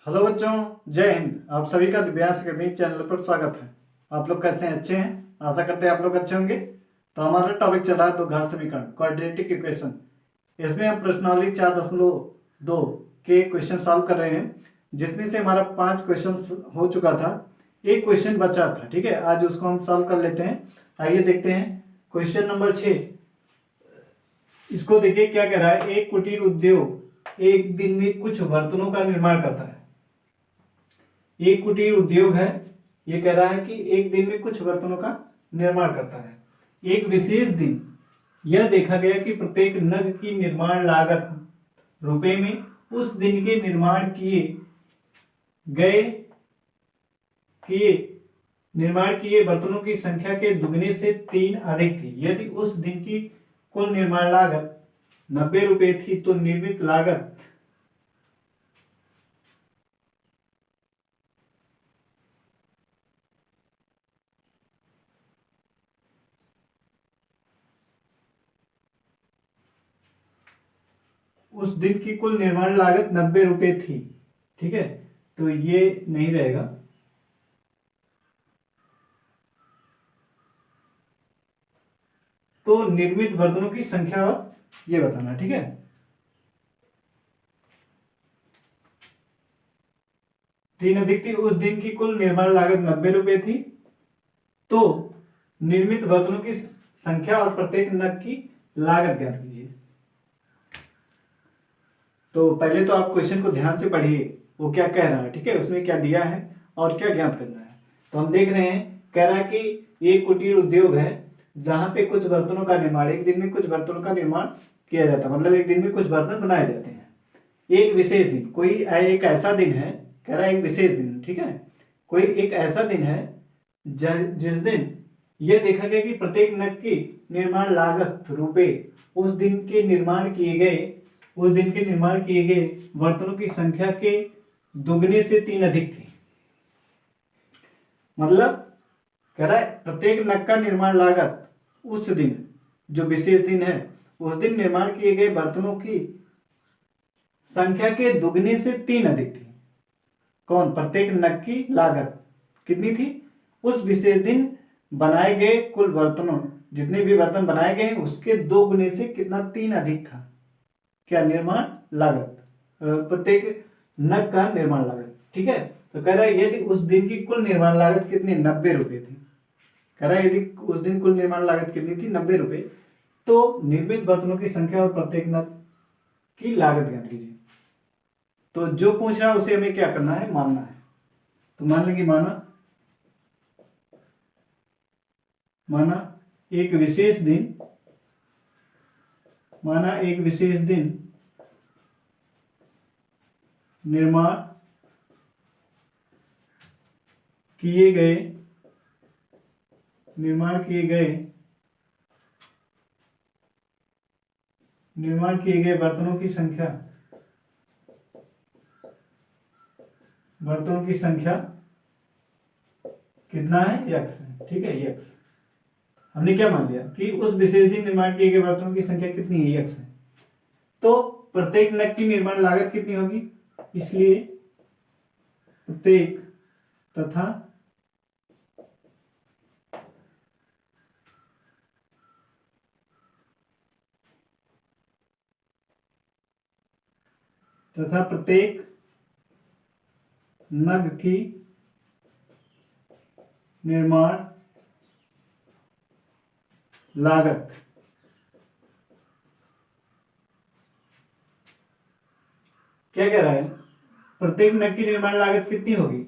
Hello बच्चों, जय हिंद। आप सभी का दिव्यांश अकेडमी चैनल पर स्वागत है। आप लोग कैसे हैं? अच्छे हैं? आशा करते हैं आप लोग अच्छे होंगे। तो हमारा टॉपिक चल रहा है द्विघात समीकरण, क्वाड्रेटिक इक्वेशन। इसमें हम प्रश्नावली 4.2 के क्वेश्चन सॉल्व कर रहे हैं, जिसमें से हमारा 5 क्वेश्चन हो चुका था, एक क्वेश्चन बचा था। ठीक है, आज उसको हम सॉल्व कर लेते हैं। आइए देखते हैं क्वेश्चन नंबर 6। इसको देखिए क्या कह रहा है। एक कुटीर उद्योग एक दिन में कुछ बर्तनों का निर्माण करता है। एक कुटीर उद्योग है, ये कह रहा है कि एक दिन में कुछ बर्तनों का निर्माण करता है। एक विशेष दिन यह देखा गया कि प्रत्येक नग की निर्माण लागत रुपए में उस दिन के निर्माण गए किए निर्माण किए बर्तनों की संख्या के दुगने से 3 अधिक थी। यदि उस दिन की कुल निर्माण लागत 90 रुपए थी तो निर्मित लागत उस दिन की कुल निर्माण लागत 90 रुपए थी। ठीक है, तो ये नहीं रहेगा। तो निर्मित बर्तनों की संख्या ये बताना। ठीक है, तीन अधिक थी। उस दिन की कुल निर्माण लागत 90 रुपए थी। तो निर्मित बर्तनों की संख्या और प्रत्येक नग की लागत ज्ञात कीजिए। तो पहले तो आप क्वेश्चन को ध्यान से पढ़िए, वो क्या कह रहा है। ठीक है, उसमें क्या दिया है और क्या ज्ञात करना है। तो हम देख रहे हैं, कह रहा है कि एक कुटीर उद्योग है जहां पे कुछ बर्तनों का निर्माण, एक दिन में कुछ बर्तनों का निर्माण किया जाता है। मतलब एक दिन में कुछ बर्तन बनाए जाते हैं। एक विशेष दिन, कोई एक ऐसा दिन है, कह रहा है एक विशेष दिन। ठीक है, कोई एक ऐसा दिन है जिस दिन यह देखा गया कि प्रत्येक नग की निर्माण लागत रुपए उस दिन के निर्माण किए गए बर्तनों की संख्या के दुगने से 3 अधिक थी। मतलब कह रहा है प्रत्येक नग का निर्माण लागत उस दिन, जो विशेष दिन है, उस दिन निर्माण किए गए बर्तनों की संख्या के दुगने से 3 अधिक थी। कौन? प्रत्येक नग की लागत कितनी थी? उस विशेष दिन बनाए गए कुल बर्तनों, जितने भी बर्तन बनाए गए उसके 2 गुने से कितना? 3 अधिक था। क्या? निर्माण लागत, प्रत्येक नग का निर्माण लागत। ठीक है, तो कह रहा है यदि उस दिन की कुल निर्माण लागत कितनी? 90 रुपए थी। कह रहा है यदि उस दिन कुल निर्माण लागत कितनी थी? 90 रुपए। तो निर्मित बर्तनों की संख्या और प्रत्येक नग की लागत ज्ञात कीजिए। तो जो पूछ रहा है उसे हमें क्या करना है? मानना है। तो मान लेंगे माना एक विशेष दिन निर्माण किए गए बर्तनों की संख्या कितना है? x है। ठीक है, x हमने क्या मान लिया कि उस विशेष दिन निर्माण किए गए बर्तनों की संख्या कितनी है? x है। तो प्रत्येक नग की निर्माण लागत कितनी होगी? इसलिए प्रत्येक तथा प्रत्येक नग की निर्माण लागत क्या कह रहा है? प्रत्येक नग की निर्माण लागत कितनी होगी?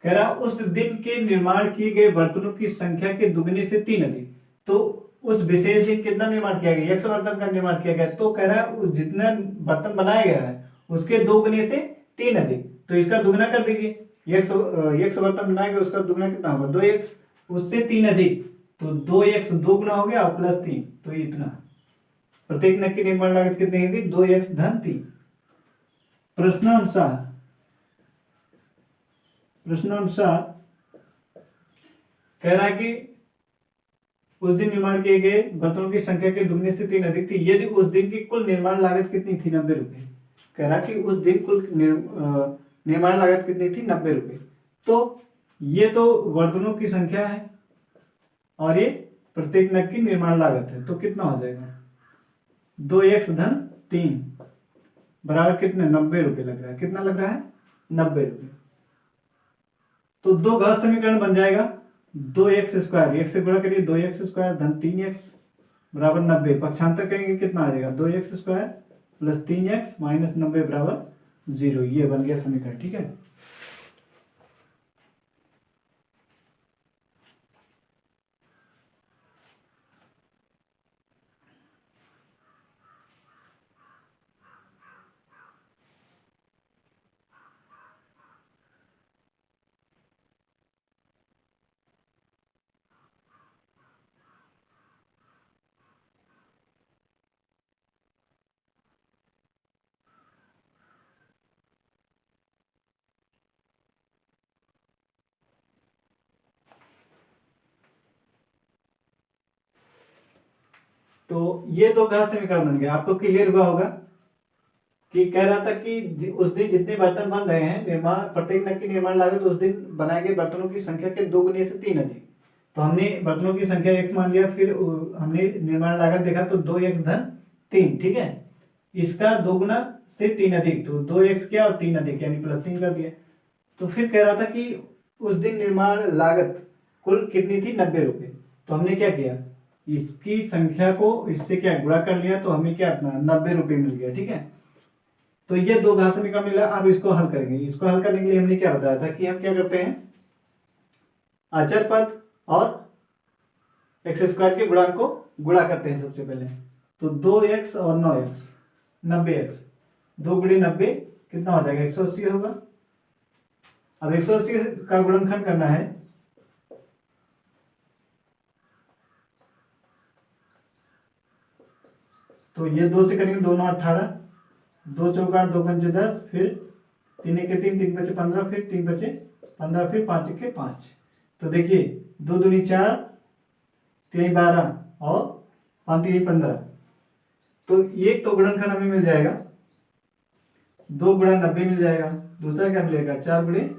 कह रहा उस दिन के निर्माण किए गए बर्तनों की संख्या के दुगने से 3 अधिक। तो उस विशेष दिन कितना निर्माण किया गया? 100 बर्तन का निर्माण किया गया। तो कह रहा है जितना बर्तन बनाया गया है उसके 2 गुने से 3 अधिक। तो इसका दुगना कर दीजिए। 100 बर्तन बनाया गया, उसका दुगना कितना होगा? 2x, उससे 3 अधिक, तो 2x 2 गुना हो गया प्लस 3, तो इतना। प्रत्येक नग की निर्माण लागत कितनी होगी? 2x धन 3। प्रश्नानुसार कह रहा है कि उस दिन निर्माण किए गए बर्तनों की संख्या के दुगने से 3 अधिक थी। यदि उस दिन की कुल निर्माण लागत कितनी थी? 90 रुपए। कह रहा कि उस दिन कुल निर्माण लागत कितनी थी, 90 रुपये। तो ये तो बर्तनों की संख्या है और ये प्रत्येक नग की निर्माण लागत है। तो कितना हो जाएगा, 2x धन 3 बराबर कितने, 90 रुपये लग रहा है। कितना लग रहा है, 90 रुपये। तो दो घात समीकरण बन जाएगा, 2x², एक से गुणा करिए, 2x² धन 3x बराबर 90। पक्षांतर करेंगे कितना आ जाएगा, 2x² प्लस 3x माइनस 90 बराबर 0। ये बन गया समीकरण, ठीक है। तो ये दो घात समीकरण बन गया। आपको क्लियर हुआ होगा कि कह रहा था कि उस दिन जितने बर्तन बन रहे हैं, निर्माण प्रत्येक नग की निर्माण लागत उस दिन बनाए गए बर्तनों की संख्या के 2 गुने से 3 अधिक। तो हमने बर्तनों की संख्या x मान लिया, फिर हमने निर्माण लागत देखा तो 2x धन 3, ठीक है। इसका 2 गुना से 3 अधिक, तो 2x किया और 3 अधिक यानी प्लस 3 कर दिया। तो फिर कह रहा था कि उस दिन निर्माण लागत कुल कितनी थी, 90 रुपये। तो हमने क्या किया, इसकी संख्या को इससे क्या गुणा कर लिया, तो हमें क्या अपना 90 रुपये मिल गया, ठीक है। तो ये दो घात समीकरण मिला। अब इसको हल करेंगे। इसको हल करने के लिए हमने क्या बताया था कि हम क्या करते हैं, अचर पद और x² के गुणांक को गुणा करते हैं सबसे पहले। तो 2x और 9x, 90x, 2 गुणे 90 कितना हो जाएगा, 180 होगा। अब 180 का गुणनखंड करना है, तो ये 2 से करेंगे, 2 9 18, 2 चौका 2 पंचे 10, फिर 3 1 3, 3 बचे 15, फिर 3 बचे 15, फिर 5 1 5। तो देखिए 2 दूनी 4, 3 12 और 5 3 15। तो एक तो गुणनखंड हमें मिल जाएगा, 2 गुणा 90 मिल जाएगा। दूसरा क्या मिलेगा, 4 गुणे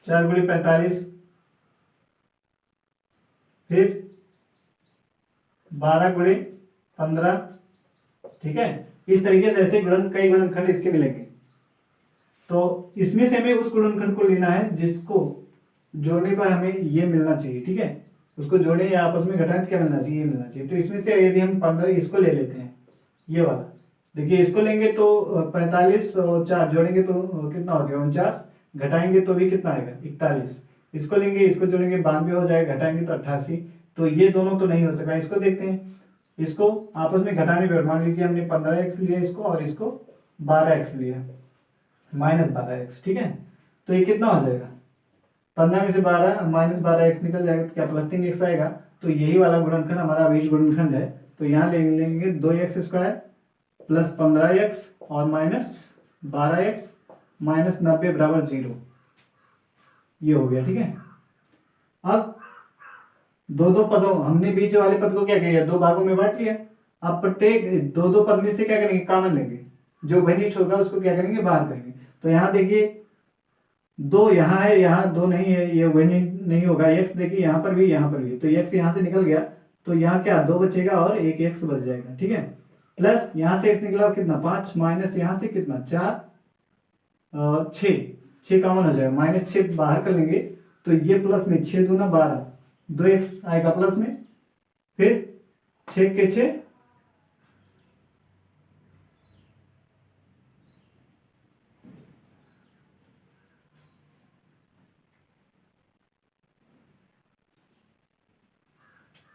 45, फिर 12 गुणे 15, ठीक है। इस तरीके से ऐसे कई गुणनखंड इसके मिलेंगे। तो इसमें से हमें उस गुणनखंड को लेना है जिसको जोड़ने पर हमें ये मिलना चाहिए, ठीक है। उसको जोड़े या आपस में घटाएं तो क्या मिलना चाहिए, ये मिलना चाहिए। तो इसमें से यदि हम 15 इसको ले लेते हैं, ये वाला देखिए, इसको लेंगे तो 45 और 4 जोड़ेंगे तो कितना हो जाएगा, 49, घटाएंगे तो भी कितना आएगा, 41। इसको लेंगे, इसको जोड़ेंगे 92 हो जाएगा, घटाएंगे तो 88। तो ये दोनों तो नहीं हो सका। इसको देखते हैं, इसको आपस में घटाने पर मान लीजिए हमने 15x लिया इसको और इसको 12x लिया, -12x, ठीक है। तो ये कितना हो जाएगा, 15 में से 12 -12x निकल जाएगा तो क्या प्लस 3x आएगा। तो यही वाला गुणनखंड हमारा बीज गुणनखंड है। तो यहाँ ले लेंगे 2x² प्लस 15x और -12x -90 बराबर 0। ये हो गया, ठीक है। अब दो पदों, हमने बीच वाले पद को क्या किया, 2 भागों में बांट लिया। अब प्रत्येक 2 पद में से क्या करेंगे, कॉमन लेंगे, जो घनिष्ठ होगा उसको क्या करेंगे, बाहर करेंगे। तो यहाँ देखिए 2 यहाँ है, यहाँ 2 नहीं है, ये नहीं होगा। x देखिए यहाँ पर भी, यहाँ पर भी, तो x यहाँ से निकल गया, तो यहाँ क्या 2 बचेगा और एक x बच जाएगा, ठीक है। प्लस यहाँ से x निकला कितना 5, माइनस यहाँ से कितना 4 6 कॉमन हो जाएगा, -6 बाहर कर लेंगे तो ये प्लस में 6 दूना 12, 2x आएगा प्लस में, फिर 6 के 6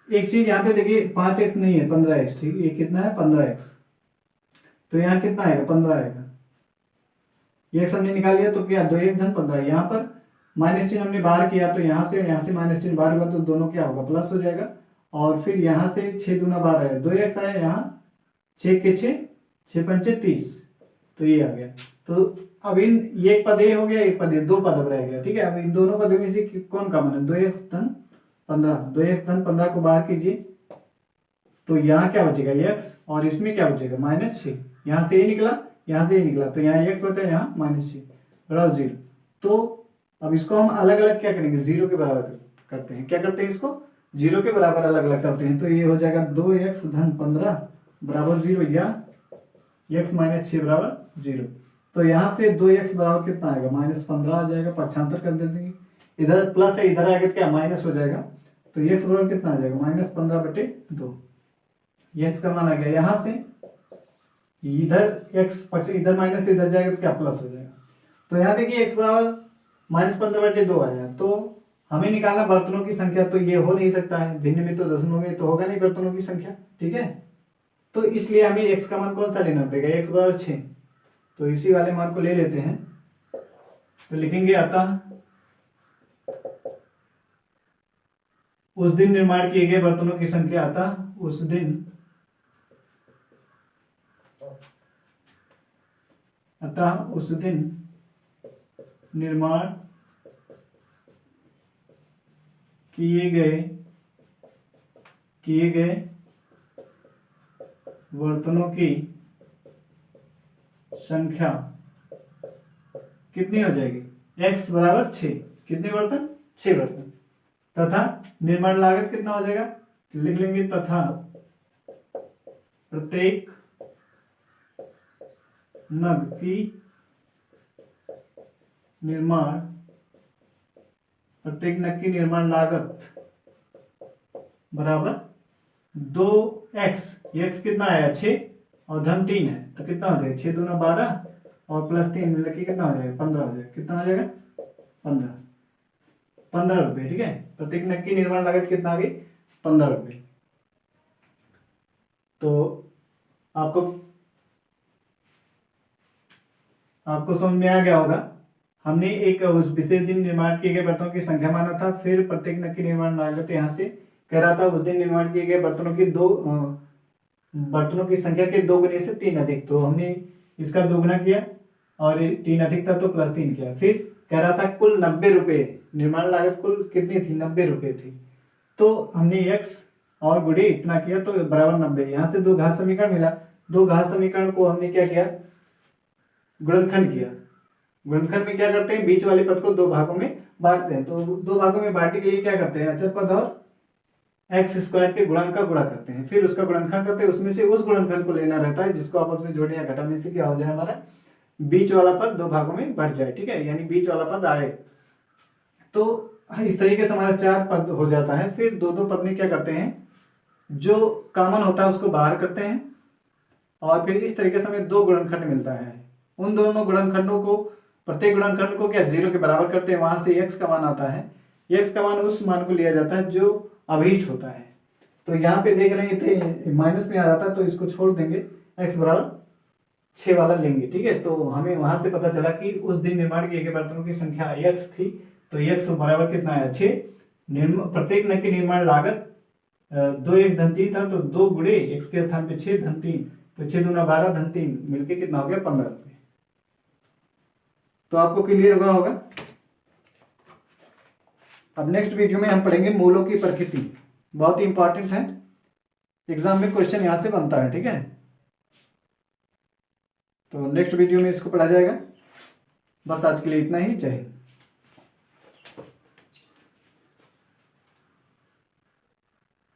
एक चीज यहाँ पे देखिए 5x नहीं है, 15x, ठीक है। ये कितना है 15x, तो यहाँ कितना आएगा 15 आएगा। ये हमने निकाल लिया तो क्या 2x धन 15। यहाँ पर माइनस चिन्ह हमने बाहर किया तो यहाँ से माइनस चिन्ह बाहर होगा तो दोनों क्या होगा प्लस हो जाएगा। और फिर यहाँ से 6 दूना 12 है, 2x आया यहाँ, 6 के 6 6 पंचे 30, तो ये आ गया। तो अब ये एक पद ये हो गया, एक पद ये, 2 पद अब रह गया, ठीक है। अब इन दोनों पदों में से कौन कॉमन है, 2x धन 15, 2x धन 15 को बाहर कीजिए तो यहाँ क्या बचेगा x, और इसमें क्या बचेगा -6। यहाँ से ये निकला, यहाँ से ये निकला, तो यहाँ x बचा, यहाँ -6 बराबर 0। तो अब इसको हम अलग अलग क्या करेंगे, 0 के बराबर करते हैं। क्या करते हैं, इसको 0 के बराबर अलग अलग करते हैं। तो ये हो जाएगा 2x धन 15 बराबर 0, या x -6 बराबर 0। तो यहाँ से 2x बराबर कितना आएगा, -15 आ जाएगा, पक्षांतर कर देंगे, इधर प्लस है, इधर आएगा क्या माइनस हो जाएगा। तो x बराबर कितना आ जाएगा, -15/2। x का मान आ गया। यहाँ से इधर x पक्ष इधर माइनस से इधर जाएगा तो क्या प्लस हो जाएगा। तो यहाँ देखिए x बराबर -15/2 आया। तो हमें निकालना बर्तनों की संख्या, तो ये हो नहीं सकता है, भिन्न में तो दशमलव में तो होगा नहीं बर्तनों की संख्या, ठीक है। तो इसलिए हमें x का मान कौन सा लेना पड़ेगा, x बराबर 6। तो इसी वाले मान को ले लेते हैं। तो लिखेंगे अतः उस दिन निर्माण किए गए बर्तनों की संख्या, अतः उस दिन निर्माण किए गए बर्तनों की संख्या कितनी हो जाएगी, x बराबर 6। कितने बर्तन, 6 बर्तन। तथा निर्माण लागत कितना हो जाएगा, लिख लेंगे तथा प्रत्येक नग की निर्माण लागत बराबर 2x, x कितना आया 6 और धन 3 है, तो कितना हो जाएगा 6 दूना 12 और प्लस 3 मिलकर के कितना हो जाएगा 15 हो जाएगा। कितना हो जाएगा 15 रुपये, ठीक है। प्रत्येक नग की निर्माण लागत कितना आ गई, 15 रुपये। तो आपको समझ में आ गया होगा। हमने एक उस विशेष दिन निर्माण किए गए बर्तनों की संख्या माना था, फिर प्रत्येक नग की निर्माण लागत यहाँ से कह रहा था उस दिन निर्माण किए गए बर्तनों की संख्या के 2 गुने से 3 अधिक। तो हमने इसका 2 गुना किया और 3 अधिक था तो +3 किया। फिर कह रहा था कुल 90 रुपये, निर्माण लागत कुल कितनी थी, 90 रुपये थी। तो हमने x और गुणे इतना किया तो बराबर 90। यहाँ से 2 घात समीकरण मिला, 2 घात समीकरण को हमने क्या किया, गुणनखंड किया। गुणनखंड में क्या करते हैं, बीच वाले पद को 2 भागों में बांटते हैं। तो 2 भागों में बांटने के लिए क्या करते हैं, अचर पद और x² के गुणांक का गुणा करते हैं, फिर उसका गुणनखंड करते हैं। उसमें से उस गुणनखंड को लेना रहता है जिसको आपस में जोड़ने या घटाने से क्या हो जाए, हमारा बीच वाला पद 2 भागों में बढ़ जाए, ठीक है, यानी बीच वाला पद आए। तो इस तरीके से हमारा 4 पद हो जाता है। फिर 2-2 पद में क्या करते हैं, जो कॉमन होता है उसको बाहर करते हैं और फिर इस तरीके से हमें 2 गुणनखंड मिलता है। उन दोनों गुणनखंडों को, प्रत्येक गुणनखंड को क्या 0 के बराबर करते हैं, वहां से x का मान आता है। x का मान उस मान को लिया जाता है जो अभीष्ट होता है। तो यहाँ पे देख रहे थे माइनस में आ रहा था, तो इसको छोड़ देंगे, x बराबर 6 वाला लेंगे, ठीक है। तो हमें वहां से पता चला कि उस दिन निर्माण किए गए बर्तनों की संख्या x थी, तो x बराबर कितना आया 6। प्रत्येक नग की निर्माण लागत 2x धन 3 था, तो 2 गुणे x के स्थान पे 6 धन 3, तो 6 दूना 12 धन 3 मिलके कितना हो गया 15 रुपये। तो आपको क्लियर हुआ होगा। अब नेक्स्ट वीडियो में हम पढ़ेंगे मूलों की प्रकृति, बहुत ही इंपॉर्टेंट है, एग्जाम में क्वेश्चन यहां से बनता है, ठीक है। तो नेक्स्ट वीडियो में इसको पढ़ा जाएगा। बस आज के लिए इतना ही, जय हिंद।